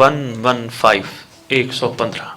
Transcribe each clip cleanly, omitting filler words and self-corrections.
115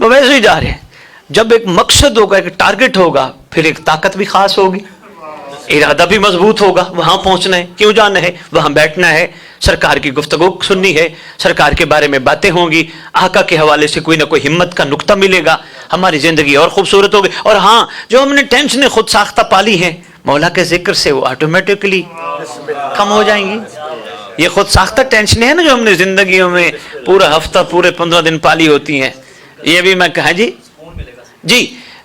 وہ ویسے ہی جا رہے ہیں. جب ایک مقصد ہوگا، ایک ٹارگٹ ہوگا، پھر ایک طاقت بھی خاص ہوگی، ارادہ بھی مضبوط ہوگا. وہاں پہنچنا ہے، کیوں جانا ہے؟ وہاں بیٹھنا ہے، سرکار کی گفتگو سننی ہے، سرکار کے بارے میں باتیں ہوں گی، آقا کے حوالے سے کوئی نہ کوئی ہمت کا نقطہ ملے گا، ہماری زندگی اور خوبصورت ہوگی. اور ہاں، جو ہم نے ٹینشنیں خود ساختہ پالی ہیں، مولا کے ذکر سے وہ آٹومیٹکلی کم ہو جائیں گی. یہ خود ساختہ ٹینشنیں ہیں نا جو ہم نے زندگیوں میں پورا ہفتہ، پورے 15 دن پالی ہوتی ہیں، یہ بھی میں کہا جی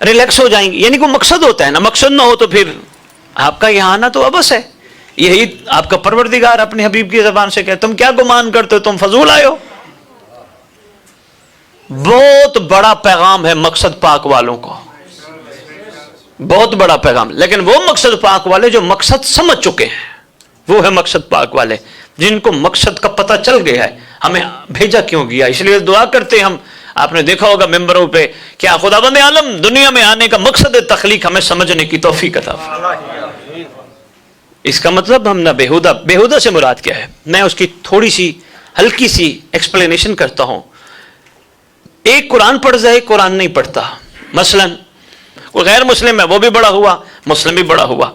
ریلیکس ہو جائیں گی. یعنی کوئی مقصد ہوتا ہے نا، مقصد نہ ہو تو پھر آپ کا یہاں آنا تو ابس ہے. یہی آپ کا پروردگار اپنے حبیب کی زبان سے کہے، تم کیا گمان کرتے ہو تم فضول آئے ہو. بہت بڑا پیغام ہے مقصد پاک والوں کو، بہت بڑا پیغام. لیکن وہ مقصد پاک والے جو مقصد سمجھ چکے ہیں، وہ ہے مقصد پاک والے جن کو مقصد کا پتہ چل گیا ہے. ہمیں بھیجا کیوں گیا، اس لیے دعا کرتے ہیں ہم. آپ نے دیکھا ہوگا ممبروں پہ، کیا خداوند عالم دنیا میں آنے کا مقصد تخلیق ہمیں سمجھنے کی توفیق عطا فرمائے. اس کا مطلب ہم نہ بیہودہ سے مراد کیا ہے، میں اس کی تھوڑی سی ہلکی سی ایکسپلینیشن کرتا ہوں. ایک قرآن پڑھ جائے، قرآن نہیں پڑھتا. مثلا کوئی غیر مسلم ہے، وہ بھی بڑا ہوا، مسلم بھی بڑا ہوا،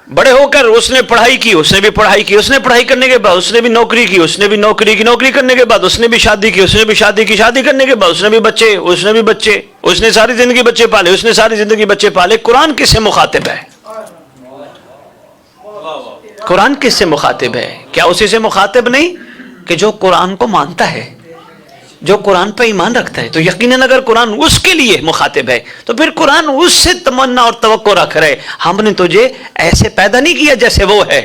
بڑے ہو کر اس نے پڑھائی کی، اس نے بھی پڑھائی کی، اس نے پڑھائی کرنے کے بعد اس نے بھی نوکری کی، اس نے بھی نوکری کی، نوکری کرنے کے بعد اس نے بھی شادی کی، اس نے بھی شادی کی، شادی کرنے کے بعد اس نے بھی بچے، اس نے بھی بچے، اس نے ساری زندگی بچے پالے، اس نے ساری زندگی بچے پالے. قرآن کس سے مخاطب ہے؟ قرآن کس سے مخاطب ہے؟ کیا اسی سے مخاطب نہیں کہ جو قرآن کو مانتا ہے، جو قرآن پہ ایمان رکھتا ہے؟ تو یقیناً اگر قرآن اس کے لیے مخاطب ہے تو پھر قرآن اس سے تمنا اور توقع رکھ رہے، ہم نے تجھے ایسے پیدا نہیں کیا جیسے وہ ہے.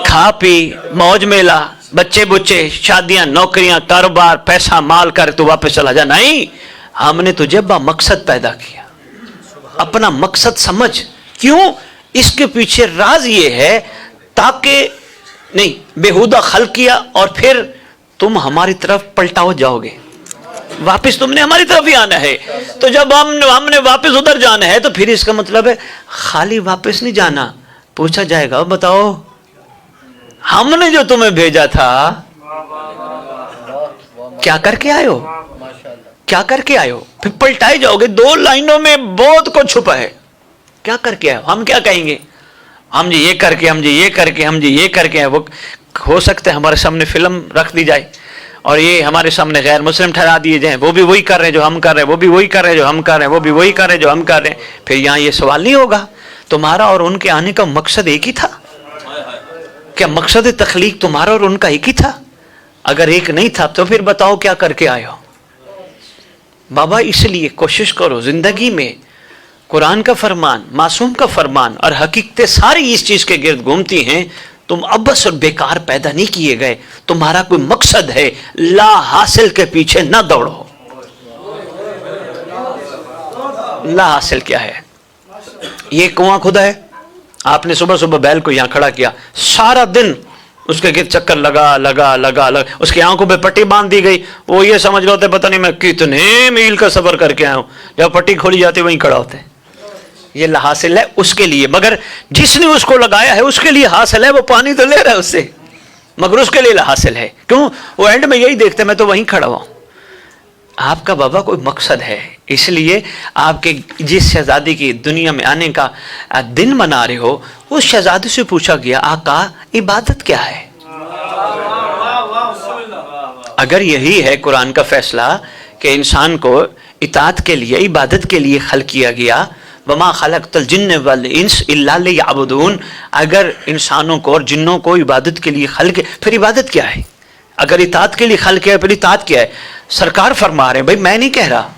کھا پی موج میلہ، بچے بچے، شادیاں، نوکریاں، کاروبار، پیسہ مال کر تو واپس چلا جا. نہیں، ہم نے تجھے با مقصد پیدا کیا. اپنا مقصد سمجھ. کیوں؟ اس کے پیچھے راز یہ ہے تاکہ نہیں بےہودہ خلق کیا اور پھر تم ہماری طرف پلٹاؤ جاؤ گے، واپس تم نے ہماری طرف ہی آنا ہے. تو جب ہم نے واپس ادھر جانا ہے تو پھر اس کا مطلب ہے خالی واپس نہیں جانا. پوچھا جائے گا بتاؤ ہم نے جو تمہیں بھیجا تھا کیا کر کے آئے ہو، کیا کر کے آئے ہو؟ پھر پلٹائے جاؤ گے. 2 لائنوں میں بہت کچھ چھپا ہے. کیا کر کے آئے ہو؟ ہم کیا کہیں گے؟ ہم جی یہ کر کے، ہم جی یہ کر کے، ہم جی یہ کر کے. وہ ہو سکتا ہے ہمارے سامنے فلم رکھ دی جائے اور یہ ہمارے سامنے غیر مسلم ٹھہرا دیے جائیں، وہ بھی وہی کر رہے ہیں جو ہم کر رہے ہیں، وہ بھی وہی کر رہے ہیں جو ہم کر رہے ہیں، وہ بھی وہی کر رہے ہیں جو ہم کر رہے ہیں. پھر یہاں یہ سوال نہیں ہوگا تمہارا اور ان کے آنے کا مقصد ایک ہی تھا؟ کیا مقصد تخلیق تمہارا اور ان کا ایک ہی تھا؟ اگر ایک نہیں تھا تو پھر بتاؤ کیا کر کے آئے ہو؟ بابا اس لیے کوشش کرو زندگی میں قرآن کا فرمان، معصوم کا فرمان اور حقیقتیں ساری اس چیز کے گرد گھومتی ہیں. تم ابس اور بیکار پیدا نہیں کیے گئے، تمہارا کوئی مقصد ہے. لا حاصل کے پیچھے نہ دوڑو. لا حاصل کیا ہے؟ یہ کنواں کھدا ہے، آپ نے صبح صبح بیل کو یہاں کھڑا کیا، سارا دن اس کے گرد چکر لگا، اس کی آنکھوں پہ پٹی باندھ دی گئی. وہ یہ سمجھ رہے ہوتے پتہ نہیں میں کتنے میل کا سفر کر کے آیا ہوں. جب پٹی کھولی جاتی وہیں کھڑا ہوتے. یہ حاصل ہے اس کے لیے، مگر جس نے اس کو لگایا ہے اس کے لیے حاصل ہے. وہ پانی تو لے رہا ہے اس سے، مگر اس کے لیے حاصل ہے. کیوں؟ وہ اینڈ میں یہی دیکھتے میں تو وہیں کھڑا ہوں. آپ کا بابا کوئی مقصد ہے، اس لیے آپ کے جس شہزادی کی دنیا میں آنے کا دن منا رہے ہو، اس شہزادی سے پوچھا گیا آقا عبادت کیا ہے؟ اگر یہی ہے قرآن کا فیصلہ کہ انسان کو اطاعت کے لیے، عبادت کے لیے خلق کیا گیا، وما خلقت الجن والانس الا لیعبدون، اگر انسانوں کو اور جنوں کو عبادت کے لیے خلق ہے، پھر عبادت کیا ہے؟ اگر اطاعت کے لیے خلق ہے پھر اطاعت کیا ہے؟ سرکار فرما رہے ہیں، بھائی میں نہیں کہہ رہا،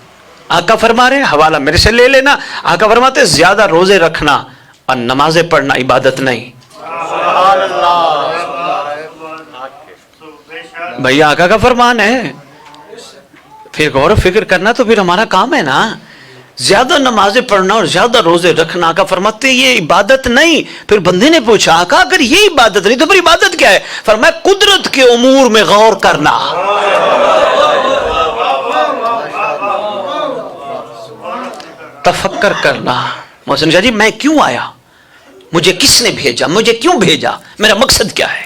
آقا فرما رہے ہیں، حوالہ میرے سے لے لینا. آقا فرماتے ہیں زیادہ روزے رکھنا اور نمازیں پڑھنا عبادت نہیں. بھائی آقا کا فرمان ہے، پھر غور و فکر کرنا تو پھر ہمارا کام ہے نا. زیادہ نمازیں پڑھنا اور زیادہ روزے رکھنا، آقا فرماتے ہیں یہ عبادت نہیں. پھر بندے نے پوچھا آقا اگر یہ عبادت نہیں تو پھر عبادت کیا ہے؟ فرمایا قدرت کے امور میں غور کرنا. تفکر کرنا. محسن شاہ جی میں کیوں آیا، مجھے کس نے بھیجا، مجھے کیوں بھیجا، میرا مقصد کیا ہے؟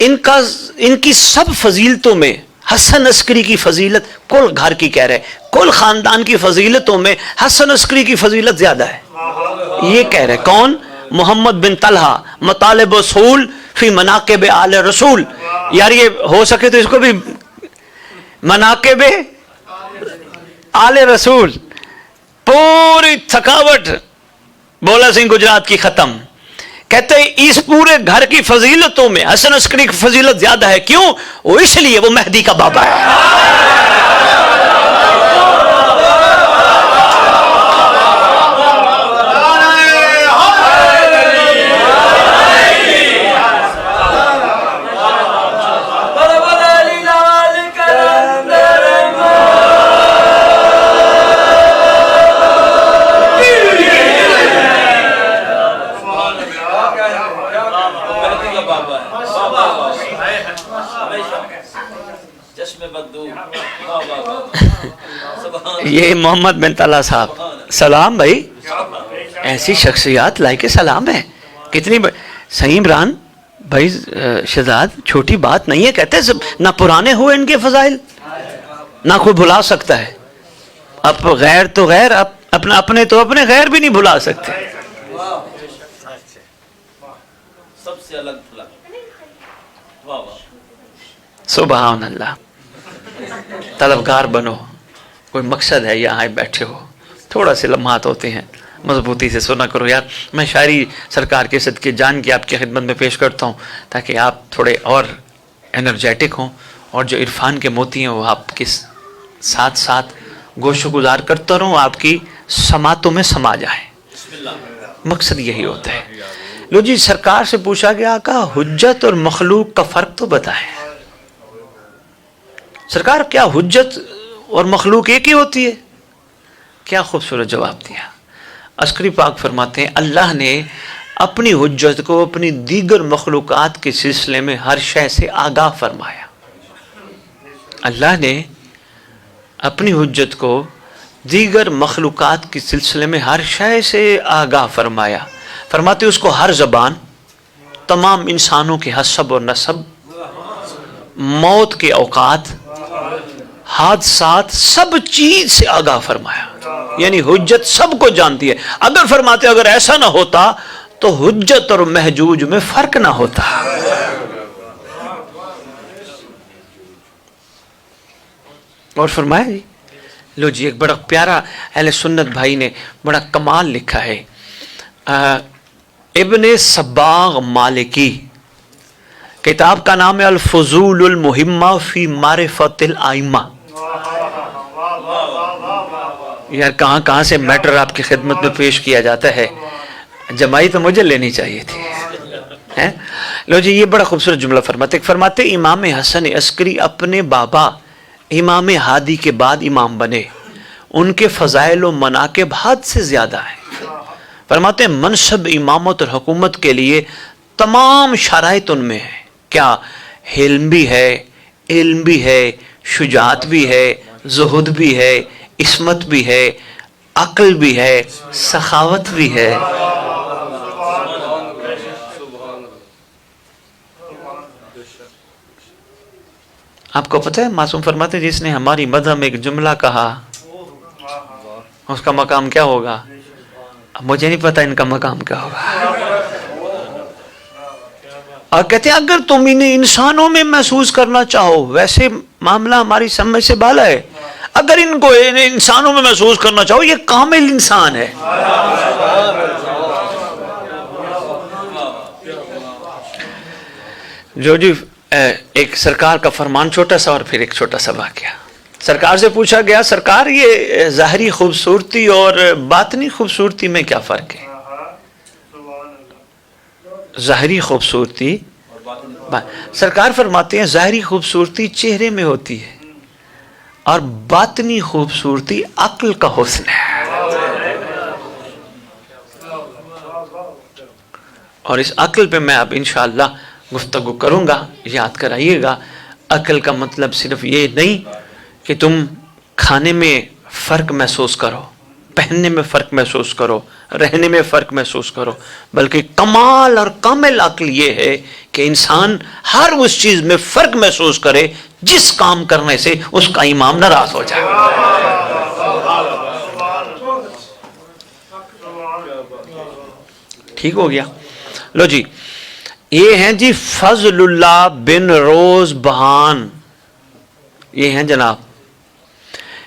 ان کی سب فضیلتوں میں حسن عسکری کی فضیلت کل گھر کی کہہ رہے، کل خاندان کی فضیلتوں میں حسن عسکری کی فضیلت زیادہ ہے. یہ کہہ رہے کون؟ محمد بن طلحہ، مطالب اصول فی مناقب آل رسول. یار یہ ہو سکے تو اس کو بھی مناقب آل رسول. پوری تھکاوٹ بولا سنگھ گجرات کی ختم. کہتے ہیں اس پورے گھر کی فضیلتوں میں حسن عسکری کی فضیلت زیادہ ہے. کیوں؟ وہ اس لیے وہ مہدی کا بابا ہے. یہ محمد بن طلحہ صاحب، سلام بھائی. ایسی شخصیات لائق سلام ہے. کتنی صحیح عمران بھائی شہزاد، چھوٹی بات نہیں ہے. کہتے ہیں نہ پرانے ہوئے ان کے فضائل، نہ کوئی بھلا سکتا ہے. اب غیر تو غیر، اپنے تو اپنے غیر بھی نہیں بھلا سکتے. سب سے الگ بھلا. سبحان اللہ. طلبگار بنو، کوئی مقصد ہے، یہاں بیٹھے ہو، تھوڑا سے لمحات ہوتے ہیں، مضبوطی سے سنا کرو. یار میں شاعری سرکار کے صدقے جان کے آپ کی خدمت میں پیش کرتا ہوں تاکہ آپ تھوڑے اور انرجیٹک ہوں، اور جو عرفان کے موتی ہیں وہ آپ کے ساتھ ساتھ گوش و گزار کرتا رہوں، آپ کی سماعتوں میں سما جائیں. مقصد یہی ہوتا ہے. لو جی، سرکار سے پوچھا گیا آقا حجت اور مخلوق کا فرق تو بتائیں. سرکار کیا حجت اور مخلوق ایک ہی ہوتی ہے؟ کیا خوبصورت جواب دیا. عسکری پاک فرماتے ہیں اللہ نے اپنی حجت کو اپنی دیگر مخلوقات کے سلسلے میں ہر شے سے آگاہ فرمایا. اللہ نے اپنی حجت کو دیگر مخلوقات کے سلسلے میں ہر شے سے آگاہ فرمایا. فرماتے اس کو ہر زبان، تمام انسانوں کے حسب اور نسب، موت کے اوقات، حادثات، سب چیز سے آگاہ فرمایا. یعنی حجت سب کو جانتی ہے. اگر فرماتے اگر ایسا نہ ہوتا تو حجت اور محجوج میں فرق نہ ہوتا. اور فرمایا جی، لو جی ایک بڑا پیارا اہل سنت بھائی نے بڑا کمال لکھا ہے. ابن صباغ مالکی، کتاب کا نام ہے الفضول المہمہ فی معرفت الائمہ. یار کہاں کہاں سے میٹر آپ کی خدمت میں پیش کیا جاتا ہے. جمائی تو مجھے لینی چاہیے تھی. لو جی یہ بڑا خوبصورت جملہ فرماتے امام حسن عسکری اپنے بابا امام ہادی کے بعد امام بنے. ان کے فضائل و مناقب حد سے زیادہ ہیں. فرماتے ہیں منصب امامت اور حکومت کے لیے تمام شرائط ان میں ہے. کیا؟ حلم بھی ہے، علم بھی ہے، شجاعت بھی ہے، زہد بھی ہے، عصمت بھی ہے، عقل بھی ہے، سخاوت بھی ہے. آپ کو پتہ ہے معصوم فرماتے جس نے ہماری مذہب میں ایک جملہ کہا اس کا مقام کیا ہوگا؟ مجھے نہیں پتا ان کا مقام کیا ہوگا. اور کہتے ہیں اگر تم انہیں انسانوں میں محسوس کرنا چاہو، ویسے معاملہ ہماری سمجھ سے بالا ہے، اگر ان کو انسانوں میں محسوس کرنا چاہو یہ کامل انسان ہے. جو جی ایک سرکار کا فرمان چھوٹا سا اور پھر ایک چھوٹا سا واقعہ. سرکار سے پوچھا گیا سرکار یہ ظاہری خوبصورتی اور باطنی خوبصورتی میں کیا فرق ہے؟ ظاہری خوبصورتی، سرکار فرماتے ہیں ظاہری خوبصورتی چہرے میں ہوتی ہے اور باطنی خوبصورتی عقل کا حسن ہے. اور اس عقل پہ میں اب انشاءاللہ گفتگو کروں گا. یاد کرائیے گا عقل کا مطلب صرف یہ نہیں کہ تم کھانے میں فرق محسوس کرو، پہننے میں فرق محسوس کرو، رہنے میں فرق محسوس کرو، بلکہ کمال اور کامل عقل یہ ہے کہ انسان ہر اس چیز میں فرق محسوس کرے جس کام کرنے سے اس کا امام ناراض ہو جائے. ٹھیک ہو گیا. لو جی، یہ ہیں جی فضل اللہ بن روز بہان، یہ ہیں جناب.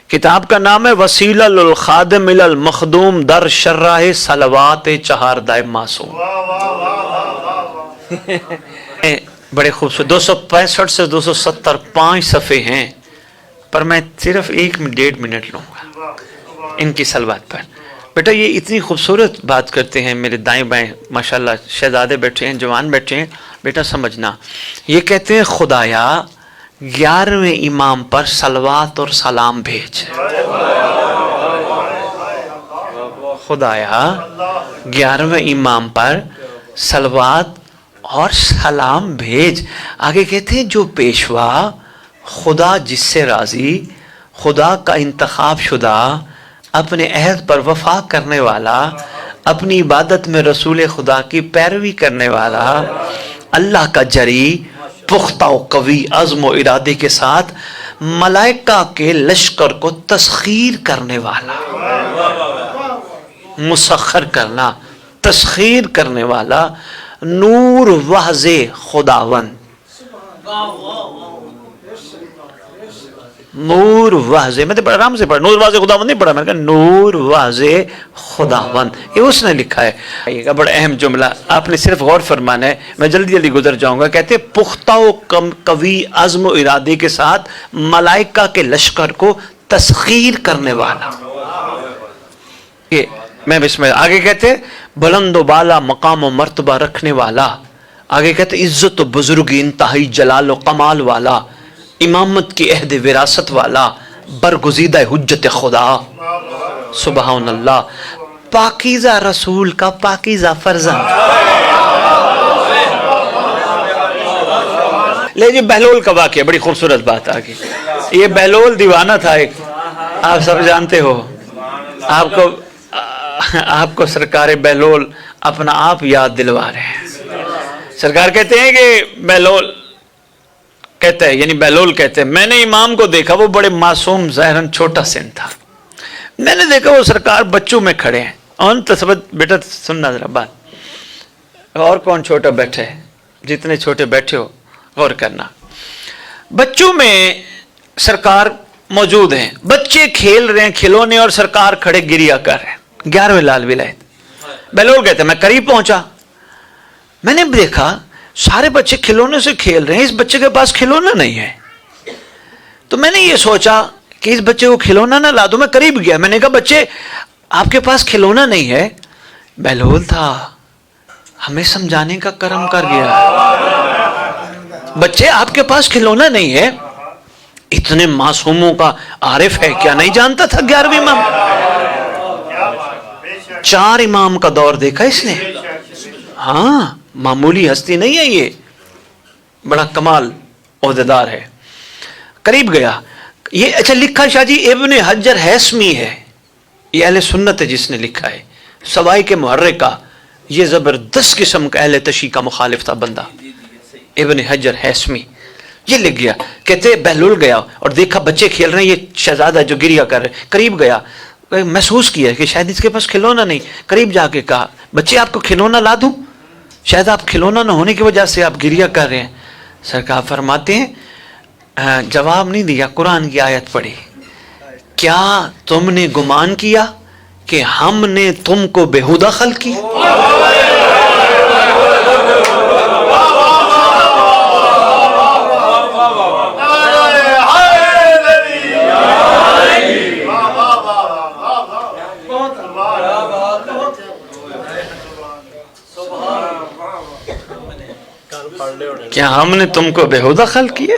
کتاب کا نام ہے وسیلہ للخادم الی المخدوم در شرح صلوات چہاردہ معصوم. بڑے خوبصورت 265 سے 270 5 صفحے ہیں، پر میں صرف 1.5 منٹ لوں گا ان کی صلوات پر. بیٹا یہ اتنی خوبصورت بات کرتے ہیں میرے دائیں بائیں ماشاءاللہ شہزادے بیٹھے ہیں، جوان بیٹھے ہیں. بیٹا سمجھنا، یہ کہتے ہیں خدایا 11ویں امام پر صلوات اور سلام بھیج. خدایا 11ویں امام پر صلوات اور سلام بھیج. آگے کہتے ہیں جو پیشوا خدا جس سے راضی، خدا کا انتخاب شدہ، اپنے عہد پر وفا کرنے والا، اپنی عبادت میں رسول خدا کی پیروی کرنے والا، اللہ کا جری، پختہ و قوی عزم و ارادے کے ساتھ ملائکہ کے لشکر کو تسخیر کرنے والا، مسخر کرنا، تسخیر کرنے والا، نور واضح خداوند، نور واضح، میں تو آرام سے پڑھا، نور واضح خداوند نہیں پڑھا، میں نے کہا نور واضح خداوند، یہ اس نے لکھا ہے. یہ بڑا اہم جملہ آپ نے صرف غور فرمانا ہے، میں جلدی جلدی گزر جاؤں گا. کہتے ہیں پختہ و قوی عزم و ارادے کے ساتھ ملائکہ کے لشکر کو تسخیر کرنے والا. یہ میں بسم اللہ. آگے کہتے ہیں بلند و بالا مقام و مرتبہ رکھنے والا. آگے کہتے ہیں عزت و بزرگی انتہائی جلال و کمال والا، امامت کی عہد وراثت والا، برگزیدہ حجت خدا، سبحان اللہ، پاکیزہ رسول کا پاکیزہ فرزند. لے جی بہلول کا واقعہ، بڑی خوبصورت بات آگئی. یہ بہلول دیوانہ تھا ایک، آپ سب جانتے ہو. آپ کو سرکار بہلول اپنا آپ یاد دلوا رہے ہیں. سرکار کہتے ہیں کہ بہلول کہتا ہے، یعنی بہلول کہتے ہیں میں نے امام کو دیکھا، وہ بڑے معصوم ظاہراً چھوٹا سن تھا. میں نے دیکھا وہ سرکار بچوں میں کھڑے ہیں. اور تصوت بیٹا سننا ذرا بات، اور کون چھوٹا بیٹھے ہے؟ جتنے چھوٹے بیٹھے ہو غور کرنا. بچوں میں سرکار موجود ہیں، بچے کھیل رہے ہیں کھلونے، اور سرکار کھڑے گریا کر رہے ہیں. 11ویں لال ولایت. بہلول کہتے ہیں میں قریب پہنچا، میں نے دیکھا سارے بچے کھلونے سے کھیل رہے ہیں، اس بچے کے پاس کھلونا نہیں ہے. تو میں نے یہ سوچا کہ اس بچے کو کھلونا نہ لا دوں. میں قریب گیا، میں نے کہا بچے آپ کے پاس کھلونا نہیں ہے. بہلول تھا، ہمیں سمجھانے کا کرم کر گیا. بچے آپ کے پاس کھلونا نہیں ہے. اتنے معصوموں کا عارف ہے، کیا نہیں جانتا تھا 11ویں امام؟ 4 امام کا دور دیکھا اس نے. ہاں معمولی ہستی نہیں ہے، یہ بڑا کمال عہدیدار ہے. قریب گیا. یہ اچھا لکھا شاہ جی ابن حجر ہیثمی ہے، یہ اہل سنت ہے جس نے لکھا ہے، سوائی کے محرر کا. یہ زبردست قسم کا اہل تشیع کا مخالف تھا بندہ، ابن حجر ہیثمی. یہ لکھ گیا. کہتے بہلول گیا اور دیکھا بچے کھیل رہے ہیں، یہ شہزادہ جو گریا کر رہے. قریب گیا، محسوس کیا کہ شاید اس کے پاس کھلونا نہیں. قریب جا کے کہا بچے آپ کو کھلونا لا دوں؟ شاید آپ کھلونا نہ ہونے کی وجہ سے آپ گریا کر رہے ہیں. سرکار فرماتے ہیں جواب نہیں دیا، قرآن کی آیت پڑھی، کیا تم نے گمان کیا کہ ہم نے تم کو بےہودہ خلق کی؟ کیا ہم نے تم کو بےہودہ خلق کیا؟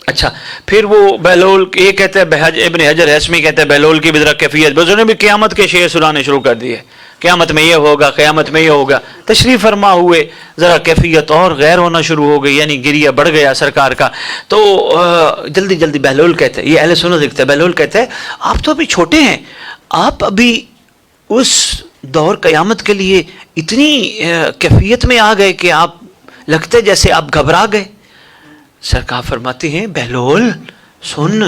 اچھا پھر وہ بہلول یہ کہتے ہیں، ابن حجر ہیثمی کہتے ہیں بہلول کی بھی ذرا کیفیت، بس انہوں نے بھی قیامت کے شعر سنانے شروع کر دیے. قیامت میں یہ ہوگا، قیامت میں یہ ہوگا. تشریف فرما ہوئے، ذرا کیفیت اور غیر ہونا شروع ہو گئی، یعنی گریہ بڑھ گیا سرکار کا. تو جلدی جلدی بہلول کہتے ہیں، یہ اہل سنت لکھتے ہیں، بہلول کہتے ہیں آپ تو ابھی چھوٹے ہیں، آپ ابھی اس دور قیامت کے لیے اتنی کیفیت میں آ گئے کہ آپ لگتے جیسے آپ گھبرا گئے. سرکار فرماتے ہیں بہلول سن،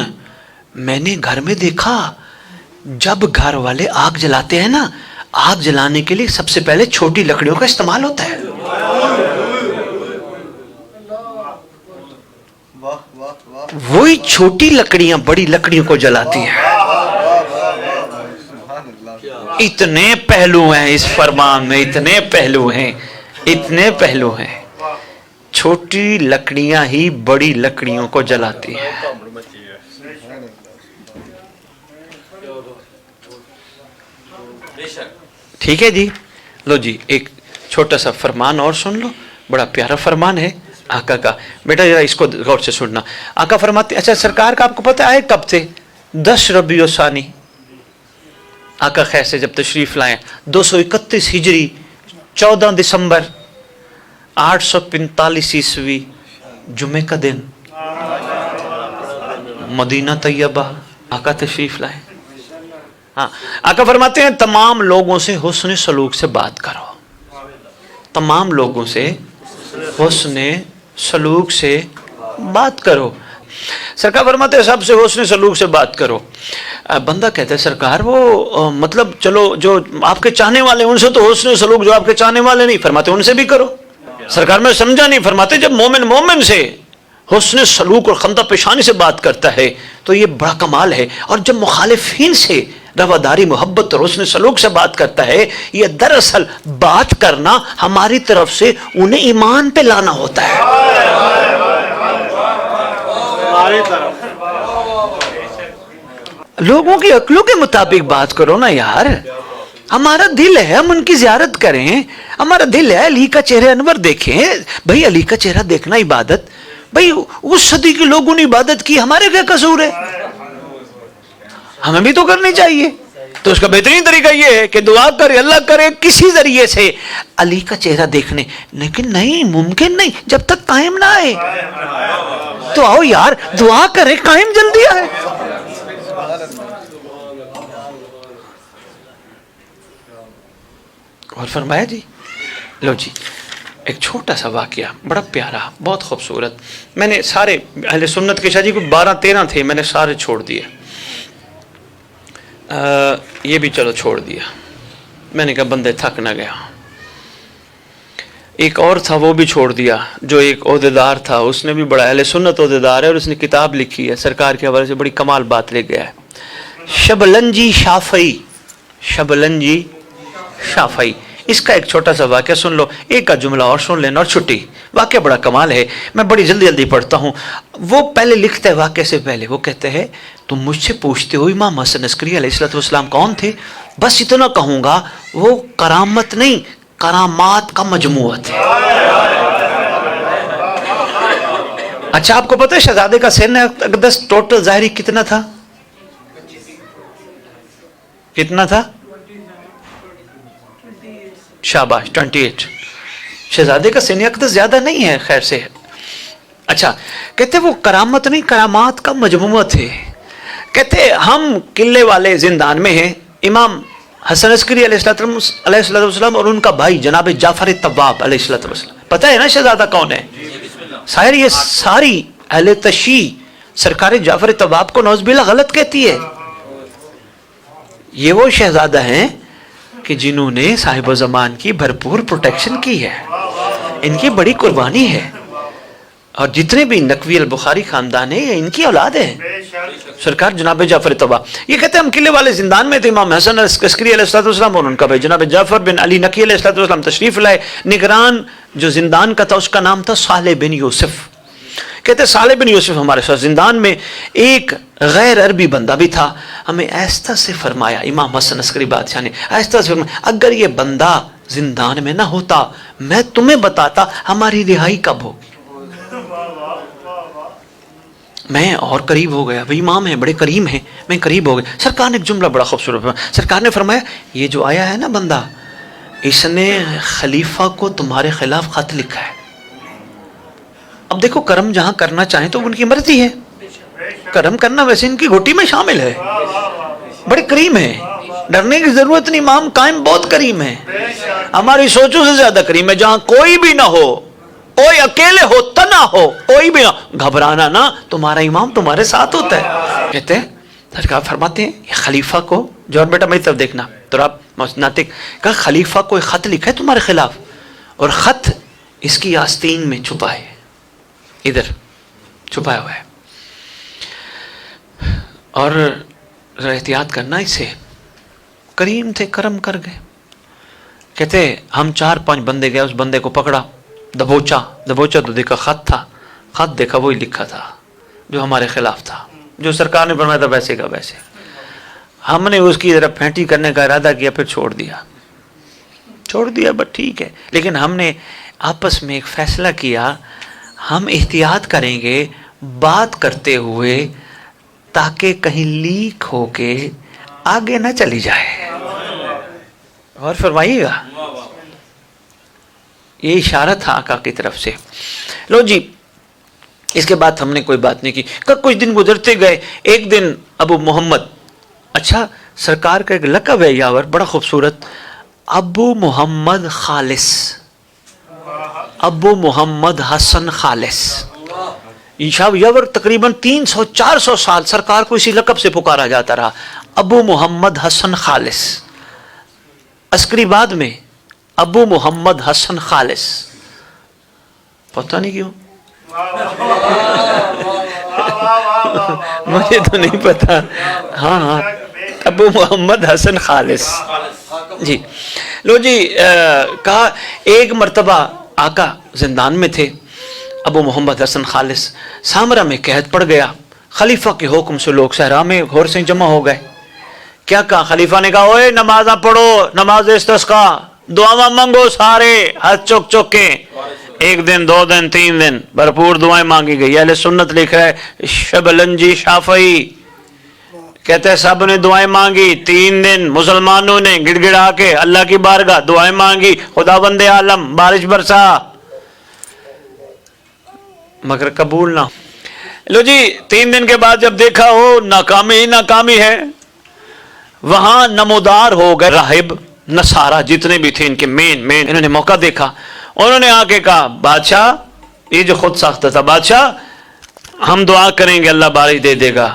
میں نے گھر میں دیکھا جب گھر والے آگ جلاتے ہیں نا، آگ جلانے کے لیے سب سے پہلے چھوٹی لکڑیوں کا استعمال ہوتا ہے. وہی چھوٹی لکڑیاں بڑی لکڑیوں کو جلاتی ہیں. اتنے پہلو ہیں اس فرمان میں، اتنے پہلو ہیں، اتنے پہلو ہیں. چھوٹی لکڑیاں ہی بڑی لکڑیوں کو جلاتی ہیں. ٹھیک ہے جی. لو جی ایک چھوٹا سا فرمان اور سن لو، بڑا پیارا فرمان ہے آقا کا. بیٹا ذرا اس کو غور سے سننا. آقا فرماتے، اچھا سرکار کا آپ کو پتہ ہے کب تھے؟ 10 ربیع الثانی. آقا خیر سے جب تشریف لائیں 231 ہجری 14 دسمبر 845 عیسوی جمعے کا دن مدینہ طیبہ آقا تشریف لائیں. ہاں آقا فرماتے ہیں تمام لوگوں سے حسن سلوک سے بات کرو. تمام لوگوں سے حسن سلوک سے بات کرو. سرکار فرماتے ہیں سب سے حسن سلوک سے بات کرو. بندہ کہتا ہے سرکار وہ مطلب چلو جو آپ کے چاہنے والے ان سے تو حسن سلوک، جو آپ کے چاہنے والے نہیں، فرماتے ان سے بھی کرو. سرکار میں سمجھا نہیں. فرماتے جب مومن سے حسن سلوک اور خندہ پیشانی سے بات کرتا ہے تو یہ بڑا کمال ہے، اور جب مخالفین سے رواداری محبت اور حسن سلوک سے بات کرتا ہے، یہ دراصل بات کرنا ہماری طرف سے انہیں ایمان پہ لانا ہوتا ہے. لوگوں کی عقلوں کے مطابق بات کرو نا یار. ہمارا دل ہے ہم ان کی زیارت کریں، ہمارا دل ہے علی کا چہرہ انور دیکھیں. بھئی علی کا چہرہ دیکھنا عبادت، بھئی اس صدی کے لوگوں نے عبادت کی، ہمارے کیا قصور ہے؟ ہمیں بھی تو کرنی چاہیے. تو اس کا بہترین طریقہ یہ ہے کہ دعا کرے، اللہ کرے کسی ذریعے سے علی کا چہرہ دیکھنے. لیکن نہیں، ممکن نہیں جب تک قائم نہ آئے. تو آؤ یار دعا کرے، قائم جلدی آئے. اور فرمایا جی. لو جی ایک چھوٹا سا واقعہ بڑا پیارا بہت خوبصورت. میں نے سارے اہل سنت کے شاہ جی کو 12-13 تھے، میں نے سارے چھوڑ دیے. یہ بھی چلو چھوڑ دیا. میں نے کہا بندے تھک نہ گیا. ایک اور تھا وہ بھی چھوڑ دیا، جو ایک عہدیدار تھا، اس نے بھی بڑا اہل سنت عہدیدار ہے اور اس نے کتاب لکھی ہے سرکار کے حوالے سے، بڑی کمال بات لے گیا ہے. شبلنجی شافعی، شبلنجی شافعی. اس کا ایک چھوٹا سا واقعہ سن لو، ایک کا جملہ اور سن لینا اور چھٹی. واقعہ بڑا کمال ہے، میں بڑی جلدی پڑھتا ہوں. وہ پہلے لکھتا ہے واقعے سے پہلے، وہ کہتے ہیں تم مجھ سے پوچھتے ہو امام حسن عسکری علیہ السلام کون تھے؟ بس اتنا کہوں گا وہ کرامت نہیں، کرامات کا مجموعہ تھے. اچھا آپ کو پتہ ہے شہزادے کا سن اقدس ٹوٹل ظاہری کتنا تھا؟ کتنا تھا؟ شاباش 28. شہزادے کا سن اقدس زیادہ نہیں ہے خیر سے. اچھا کہتے وہ کرامت نہیں کرامات کا مجموعہ تھے. کہتے ہم قلعے والے زندان میں ہیں، امام حسن عسکری علیہ السلام اور ان کا بھائی جناب جعفر طواب علیہ السلام. پتہ ہے نا شہزادہ کون ہے؟ ظاہر یہ ساری اہل تشیع سرکار جعفر طواب کو نعوذ باللہ غلط کہتی ہے. یہ وہ شہزادہ ہیں کہ جنہوں نے صاحب زمان کی بھرپور پروٹیکشن کی ہے، ان کی بڑی قربانی ہے. اور جتنے بھی نقوی البخاری خاندان ہیں ان کی اولاد ہیں سرکار جناب جعفر طواب. یہ کہتے ہیں ہم قلعے والے زندان میں تھے، امام حسن عسکری علیہ السلام اور ان کا بھائی جناب جعفر بن علی نقی علیہ السلام تشریف لائے. نگران جو زندان کا تھا اس کا نام تھا صالح بن یوسف. کہتے صالح بن یوسف ہمارے ساتھ زندان میں. ایک غیر عربی بندہ بھی تھا. ہمیں آہستہ سے فرمایا امام حسن عسکری بادشاہ نے، آہستہ سے فرمایا اگر یہ بندہ زندان میں نہ ہوتا میں تمہیں بتاتا ہماری رہائی کب ہوگی. میں اور قریب ہو گیا. بھئی امام ہیں بڑے کریم ہیں، میں قریب ہو گیا. سرکار نے ایک جملہ بڑا خوبصورت فرمایا. سرکار نے فرمایا یہ جو آیا ہے نا بندہ، اس نے خلیفہ کو تمہارے خلاف خط لکھا ہے. اب دیکھو کرم جہاں کرنا چاہیں تو ان کی مرضی ہے، کرم کرنا ویسے ان کی گھوٹی میں شامل ہے، بڑے کریم ہیں. ڈرنے کی ضرورت نہیں، امام قائم بہت کریم ہے، ہماری سوچوں سے زیادہ کریم ہے. جہاں کوئی بھی نہ ہو، کوئی اکیلے ہو، تنہا ہو، کوئی بھی نہ، گھبرانا نہ، تمہارا امام تمہارے ساتھ ہوتا ہے. کہتے ہیں سرکار فرماتے ہیں یہ خلیفہ کو، جو بیٹا میری طرف دیکھنا، تو آپ ناطق کہا خلیفہ کو ایک خط لکھا ہے تمہارے خلاف، اور خط اس کی آستین میں چھپا ہے، ادھر چھپایا ہوا ہے، اور ذرا احتیاط کرنا اس سے. کریم تھے، کرم کر گئے. کہتے ہم 4-5 بندے گئے، اس بندے کو پکڑا، دبوچا تو دیکھا خط تھا، خط دیکھا وہی لکھا تھا جو ہمارے خلاف تھا، جو سرکار نے فرمایا تھا ویسے کا ویسے. ہم نے اس کی ذرا پھینٹی کرنے کا ارادہ کیا، پھر چھوڑ دیا بس ٹھیک ہے. لیکن ہم نے آپس میں ایک فیصلہ کیا، ہم احتیاط کریں گے بات کرتے ہوئے تاکہ کہیں لیک ہو کے آگے نہ چلی جائے. اور فرمائیے گا، یہ اشارہ تھا آقا کی طرف سے. لو جی، اس کے بعد ہم نے کوئی بات نہیں کی. کچھ دن گزرتے گئے. ایک دن ابو محمد، اچھا سرکار کا ایک لقب ہے یاور بڑا خوبصورت، ابو محمد خالص، ابو محمد حسن خالص. یاور تقریباً 300-400 سال سرکار کو اسی لقب سے پکارا جاتا رہا، ابو محمد حسن خالص. عسکری بعد میں ابو محمد حسن خالص، پتہ نہیں کیوں، مجھے تو نہیں پتا. ہاں ابو محمد حسن خالص. جی لو جی، کہا ایک مرتبہ آقا زندان میں تھے، ابو محمد حسن خالص، سامرہ میں قحط پڑ گیا. خلیفہ کے حکم سے لوگ صحرا میں گھور سے جمع ہو گئے. کیا کہا خلیفہ نے؟ کہا اوے نمازاں پڑھو، نماز استسقاء، دعاواں مانگو، سارے ہاتھ چوک چوک کے. 1 دن 2 دن 3 دن بھرپور دعائیں مانگی گئی. اہل سنت لکھ رہا ہے شبلنجی شافعی کہتے ہیں سب نے دعائیں مانگی. 3 دن مسلمانوں نے گڑ گڑا کے اللہ کی بارگاہ دعائیں مانگی، خدا بند عالم بارش برسا، مگر قبول نہ. لو جی 3 دن کے بعد جب دیکھا ہو ناکامی ہی ناکامی ہے، وہاں نمودار ہو گئے راہب نصارہ جتنے بھی تھے، ان کے مین انہوں نے موقع دیکھا. انہوں نے آ کے کہا بادشاہ، یہ جو خود ساختہ تھا، بادشاہ ہم دعا کریں گے اللہ بارش دے دے گا.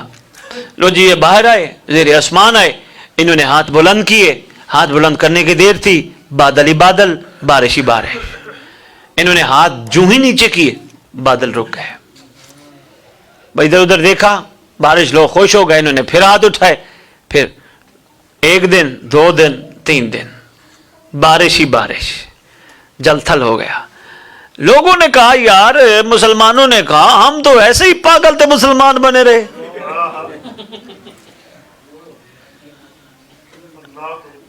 لو جی یہ باہر آئے، زیر آسمان آئے، انہوں نے ہاتھ بلند کیے. ہاتھ بلند کرنے کی دیر تھی، بادل ہی بادل، بارش ہی بارش. انہوں نے ہاتھ جو ہی نیچے کیے، بادل رک گئے. بھائی ادھر ادھر دیکھا، بارش، لوگ خوش ہو گئے. انہوں نے پھر ہاتھ اٹھائے، پھر 1 دن 2 دن 3 دن بارش ہی بارش، جل تھل ہو گیا. لوگوں نے کہا یار، مسلمانوں نے کہا ہم تو ایسے ہی پاگل تھے، مسلمان بنے رہے.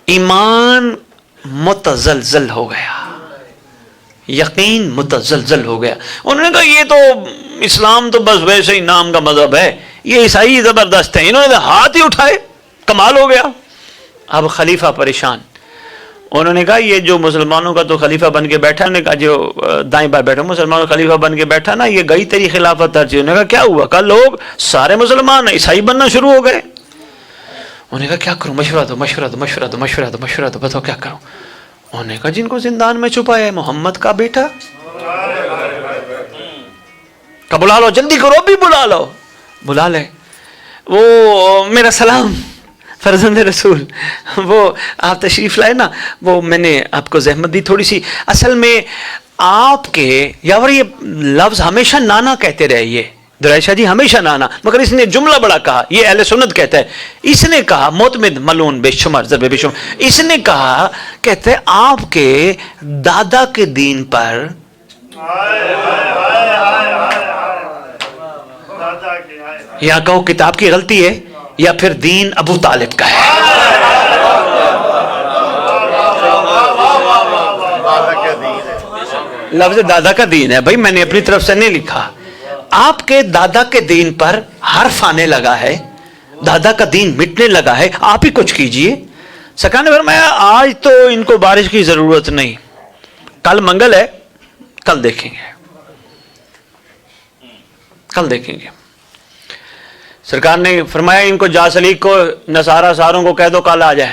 ایمان متزلزل ہو گیا، یقین متزلزل ہو گیا. انہوں نے کہا یہ تو اسلام تو بس ویسے ہی نام کا مذہب ہے، یہ عیسائی زبردست ہیں. انہوں نے ہاتھ ہی اٹھائے، کمال ہو گیا. اب خلیفہ پریشان. انہوں نے کہا یہ جو مسلمانوں کا تو خلیفہ بن کے بیٹھا، انہوں نے کہا جو دائیں بائیں بیٹھا مسلمانوں کا خلیفہ بن کے بیٹھا نا، یہ گئی تیری خلافت ترجیح. انہوں نے کہا کیا ہوا؟ کہا لوگ سارے مسلمان عیسائی بننا شروع ہو گئے. انہوں نے کہا کیا کروں؟ مشورہ دو بتاؤ کیا کروں. انہوں نے کہا جن کو زندان میں چھپایا ہے، محمد کا بیٹا کا بلا لو، جلدی کرو، بھی بلا لے. وہ میرا سلام فرزند رسول، وہ آپ تشریف لائے نا، وہ میں نے آپ کو زحمت دی تھوڑی سی. اصل میں آپ کے یاور یہ لفظ ہمیشہ نانا کہتے رہے، یہ درائشہ جی ہمیشہ نانا، مگر اس نے جملہ بڑا کہا. یہ اہل سنت کہتا ہے، اس نے کہا معتمد ملون بے شمار ضرب بے شمار، اس نے کہا کہتے ہیں آپ کے دادا کے دین پر یا کہو کتاب کی غلطی ہے یا پھر دین ابو طالب کا ہے. لفظ دادا کا دین ہے بھائی، میں نے اپنی طرف سے نہیں لکھا. آپ کے دادا کے دین پر حرف آنے لگا ہے، دادا کا دین مٹنے لگا ہے، آپ ہی کچھ کیجئے. سرکار نے فرمایا آج تو ان کو بارش کی ضرورت نہیں، کل منگل ہے، کل دیکھیں گے. سرکار نے فرمایا ان کو جاسلیق کو، نصارہ ساروں کو کہہ دو کل آ جائیں.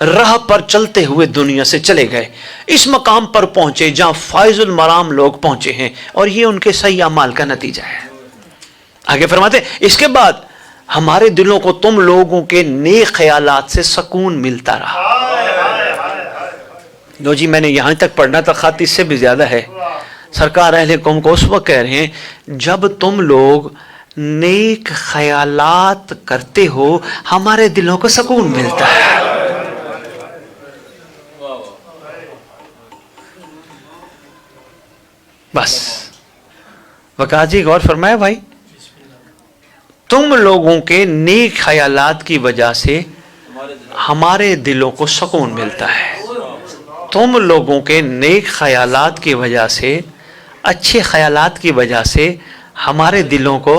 راہ پر چلتے ہوئے دنیا سے چلے گئے، اس مقام پر پہنچے جہاں فائز المرام لوگ پہنچے ہیں، اور یہ ان کے صحیح اعمال کا نتیجہ ہے۔ آگے فرماتے ہیں اس کے بعد ہمارے دلوں کو تم لوگوں کے نیک خیالات سے سکون ملتا رہا۔ لو جی، میں نے یہاں تک پڑھنا تھا، خط اس سے بھی زیادہ ہے۔ سرکار اہل قوم کو اس وقت کہہ رہے ہیں جب تم لوگ نیک خیالات کرتے ہو ہمارے دلوں کو سکون ملتا ہے۔ بس وقار جی غور فرمایا بھائی، تم لوگوں کے نیک خیالات کی وجہ سے ہمارے دلوں کو سکون ملتا ہے۔ تم لوگوں کے نیک خیالات کی وجہ سے، اچھے خیالات کی وجہ سے ہمارے دلوں کو،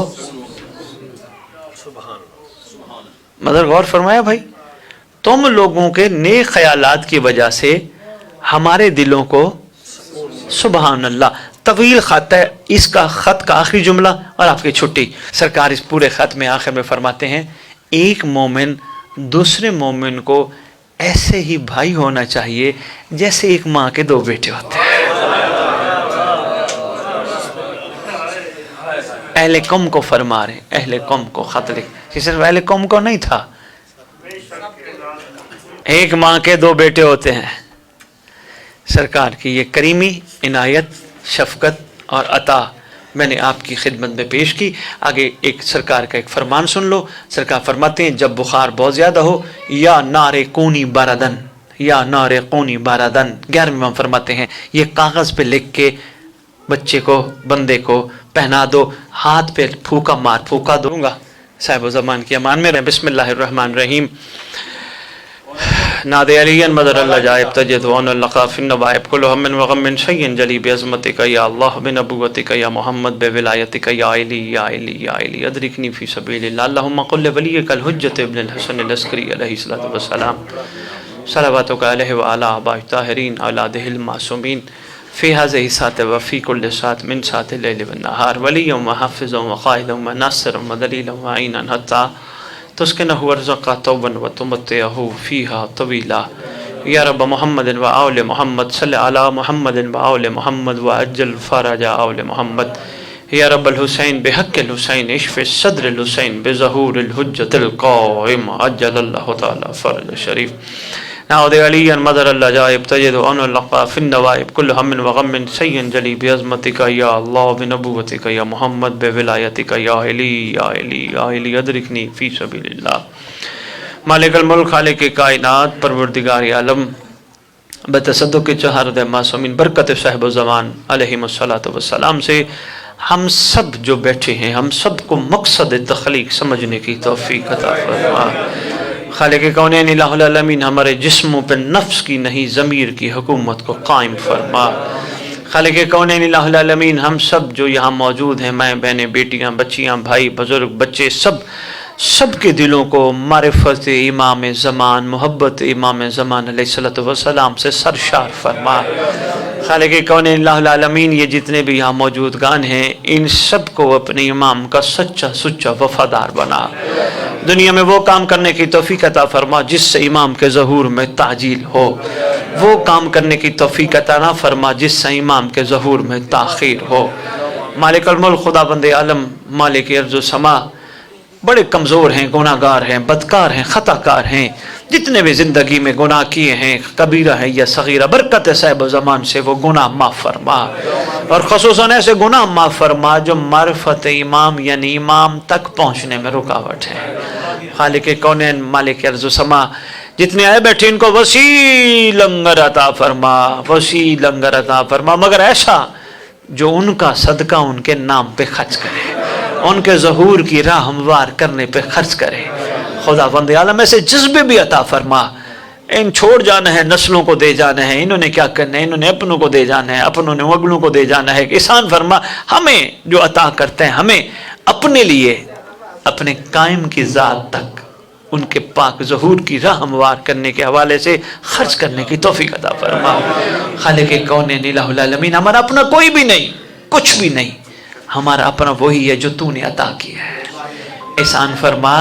مگر غور فرمایا بھائی، تم لوگوں کے نیک خیالات کی وجہ سے ہمارے دلوں کو، سبحان اللہ، طویل خط ہے، اس کا خط کا آخری جملہ اور آپ کی چھٹی۔ سرکار اس پورے خط میں آخر میں فرماتے ہیں ایک مومن دوسرے مومن کو ایسے ہی بھائی ہونا چاہیے جیسے ایک ماں کے دو بیٹے ہوتے ہیں۔ اہل قوم کو فرما رہے ہیں، اہل قوم کو خط لکھ، کہ صرف اہل قوم کو نہیں تھا، ایک ماں کے دو بیٹے ہوتے ہیں۔ سرکار کی یہ کریمی، عنایت، شفقت اور عطا میں نے آپ کی خدمت میں پیش کی۔ آگے ایک سرکار کا ایک فرمان سن لو۔ سرکار فرماتے ہیں جب بخار بہت زیادہ ہو، یا نار کونی باردن، یا نار کونی باردن، 11ویں امام فرماتے ہیں یہ کاغذ پہ لکھ کے بچے کو، بندے کو پہنا دو، ہاتھ پہ پھونکا دوں گا۔ صاحب و زمان کی امان میں رہیں۔ بسم اللہ الرحمن الرحیم۔ ناد علی مدر اللہ جائب تجد وان اللقا فی النوائب کل ہم وغم شیئن جلی بعظمتک یا اللہ بنبوتک یا محمد بولایتک یا علی یا علی یا علی ادرکنی فی سبیل اللہ اللہم قل ولیک الحجت ابن الحسن العسکری علیہ السلام صلواتک علیہ وعلی آباء الطاہرین اولادہ المعصومین فی هذه الساعة وفی کل ساعة من ساعة اللیل والنہار ولیا وحافظا وقائدا وناصرا ودلیلا وعینا حتی تسکنہ ورزقہ توبا وتمتعہ فیہا طویلا یا رب محمد و آل محمد صلی علی محمد و آل محمد وعجل فرج آل محمد یا رب الحسین بحق الحسین اشف صدر الحسین بظہور الحجت القائم عجل اللہ تعالی فرج شریف نعوذ علی مدر اللہ جائب تجد ان اللقا فی النوائب کل ہم وغم سین جلی بعظمتک یا اللہ بنبوتک یا محمد بولایتک یا علی یا علی یا علی ادرکنی فی سبیل اللہ مالک الملک خالق کائنات پروردگار عالم بتصدق چہارد معصومین برکت صاحب الزمان علیہ السلام سے ہم سب جو بیٹھے ہیں ہم سب کو مقصد تخلیق سمجھنے کی توفیق عطا فرما۔ خالق کونین الہ العالمین ہمارے جسموں پر نفس کی نہیں ضمیر کی حکومت کو قائم فرما۔ خالق کونین الہ العالمین ہم سب جو یہاں موجود ہیں، مائیں بہنیں بیٹیاں بچیاں بھائی بزرگ بچے، سب کے دلوں کو معرفت امام زمان، محبت امام زمان علیہ السلام سے سرشار فرما۔ خالق کونین الہ العالمین یہ جتنے بھی یہاں موجودگان ہیں ان سب کو اپنے امام کا سچا وفادار بنا۔ دنیا میں وہ کام کرنے کی توفیق عطا فرما جس سے امام کے ظہور میں تعجیل ہو، وہ کام کرنے کی توفیق عطا نہ فرما جس سے امام کے ظہور میں تاخیر ہو۔ مالک الملک خدا بند عالم مالک ارض و سما بڑے کمزور ہیں، گناہ گار ہیں، بدکار ہیں، خطا کار ہیں، جتنے بھی زندگی میں گناہ کیے ہیں کبیرہ ہے یا صغیرہ، برکت صاحب زمان سے وہ گناہ معاف فرما، اور خصوصاً ایسے گناہ معاف فرما جو معرفت امام یعنی امام تک پہنچنے میں رکاوٹ ہے۔ خالق کونین مالک ارض و سما جتنے آئے بیٹھے ان کو وسیع لنگر عطا فرما، وسیع لنگر عطا فرما، مگر ایسا جو ان کا صدقہ ان کے نام پہ خرچ کرے، ان کے ظہور کی راہ ہموار کرنے پہ خرچ کرے۔ خدا بند عالم ایسے جذبے بھی عطا فرما، ان چھوڑ جانا ہے، نسلوں کو دے جانا ہے، انہوں نے کیا کرنا ہے، انہوں نے اپنوں کو دے جانا ہے، اپنوں نے اگلوں کو دے جانا ہے۔ احسان فرما ہمیں جو عطا کرتے ہیں ہمیں اپنے لیے اپنے قائم کی ذات تک ان کے پاک ظہور کی راہ ہموار کرنے کے حوالے سے خرچ کرنے کی توفیق عطا فرما۔ خالق کونین الہ العالمین ہمارا اپنا کوئی بھی نہیں، کچھ بھی نہیں، ہمارا اپنا وہی ہے جو تو نے عطا کیا ہے۔ احسان فرما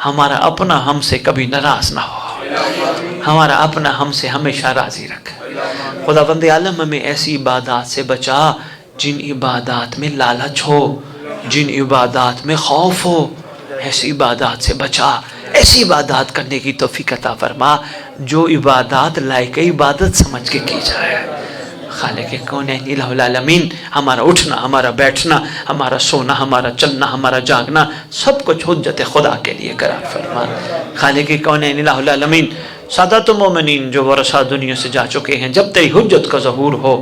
ہمارا اپنا ہم سے کبھی ناراض نہ ہو۔ ہمارا اپنا ہم سے ہمیشہ راضی رکھ۔ خداوند عالم ہمیں ایسی عبادات سے بچا جن عبادات میں لالچ ہو، جن عبادات میں خوف ہو، ایسی عبادات سے بچا، ایسی عبادات کرنے کی توفیق عطا فرما جو عبادات لائق عبادت سمجھ کے کی جائے۔ خالق کونین الہ العالمین، ہمارا اٹھنا، ہمارا بیٹھنا، ہمارا سونا، ہمارا چلنا، ہمارا جاگنا، سب کچھ حجت خدا کے لیے قرار فرما۔ خالق کونین الہ العالمین، سادات مومنین جو ورثہ دنیا سے جا چکے ہیں، جب تیری حجت کا ظہور ہو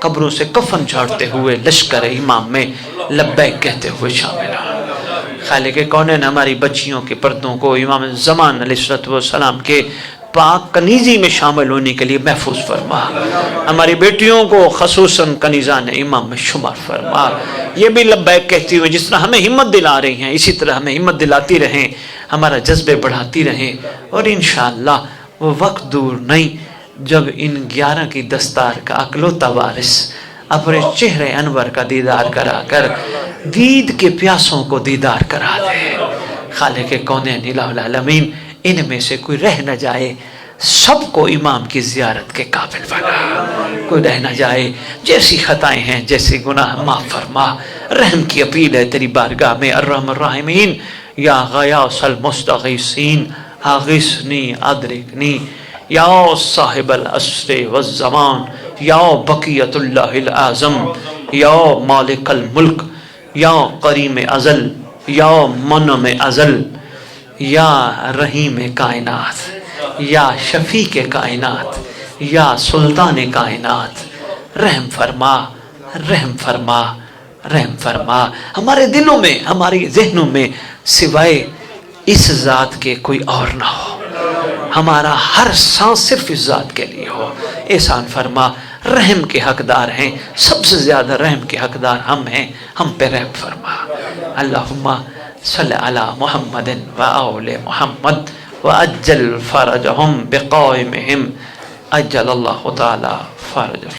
قبروں سے کفن جھاڑتے ہوئے لشکر امام میں لبیک کہتے ہوئے شامل ہوں۔ خالق کونین، ہماری بچیوں کے پردوں کو امام زمان علیہ السلام کے پاک کنیزی میں شامل ہونے کے لیے محفوظ فرما۔ ہماری بیٹیوں کو خصوصاً کنیزان امام میں شمار فرما۔ یہ بھی لبیک کہتی ہوئے جس طرح ہمیں ہمت دلا رہی ہیں، اسی طرح ہمیں ہمت دلاتی رہیں، ہمارا جذبے بڑھاتی رہیں، اور انشاءاللہ وہ وقت دور نہیں جب ان 11 کی دستار کا اکلوتا وارث اپنے چہرے انور کا دیدار کرا کر دید کے پیاسوں کو دیدار کرا دے۔ خالق کونین الہ العالمین، ان میں سے کوئی رہ نہ جائے، سب کو امام کی زیارت کے قابل بنا، کوئی رہ نہ جائے، جیسی خطائیں ہیں، جیسے گناہ معاف فرما۔ رحم کی اپیل ہے تیری بارگاہ میں، الرحم الراحمین، یا غیاث المستغیثین اغثنی ادرکنی، یا صاحب العصر والزمان، یا بقیت اللہ الاعظم، یا مالک الملک، یا قریم ازل، یا منم ازل، یا رحیم کائنات، یا شفیق کائنات، یا سلطان کائنات، رحم فرما، رحم فرما، رحم فرما۔ ہمارے دلوں میں، ہمارے ذہنوں میں سوائے اس ذات کے کوئی اور نہ ہو، ہمارا ہر سانس صرف اس ذات کے لیے ہو۔ احسان فرما، رحم کے حقدار ہیں، سب سے زیادہ رحم کے حقدار ہم ہیں، ہم پہ رحم فرما۔ اللہم صلی علی محمد و آل محمد وعجل فرجہم بقائمہم، عجل اللہ تعالی فرجہم۔